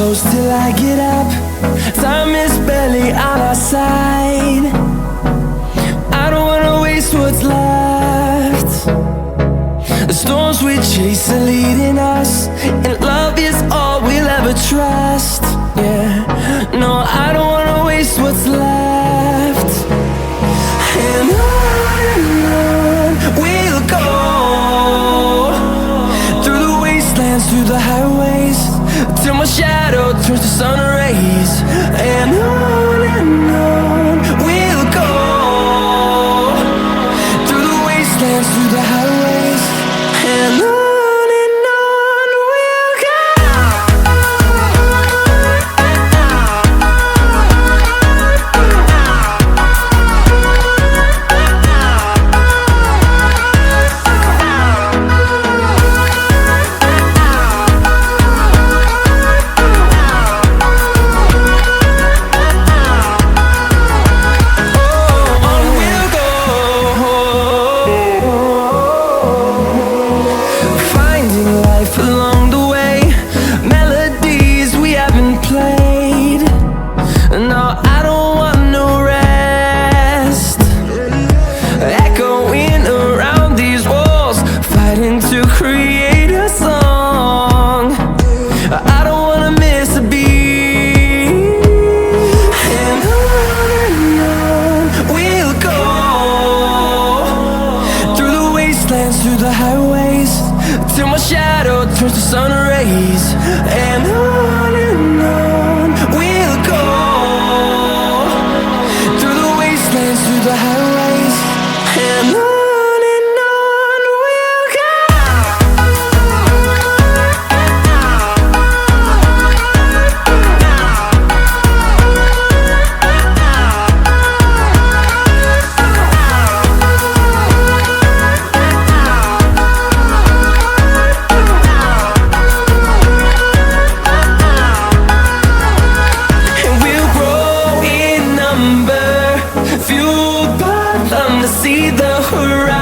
close till I get up. Time is barely on our side. I don't wanna waste what's left. The storms we chase are leading us, and love is all we'll ever trust. Yeah, no, I don't wanna waste what's left. And on we'll go, through the wastelands, through the highways, till my shadow turns to sun rays. And on we'll go, through the wastelands, through the highways, and on. Along the way, melodies we haven't played. No, I don't want no rest. Echoing around these walls, fighting to create a song. I don't wanna miss a beat. And on we'll go, through the wastelands, through the highways, till my shadow turns to sun rays. And on we'll go, through the wastelands, through the highways, and on we'll go. Fueled by them to see the horizon.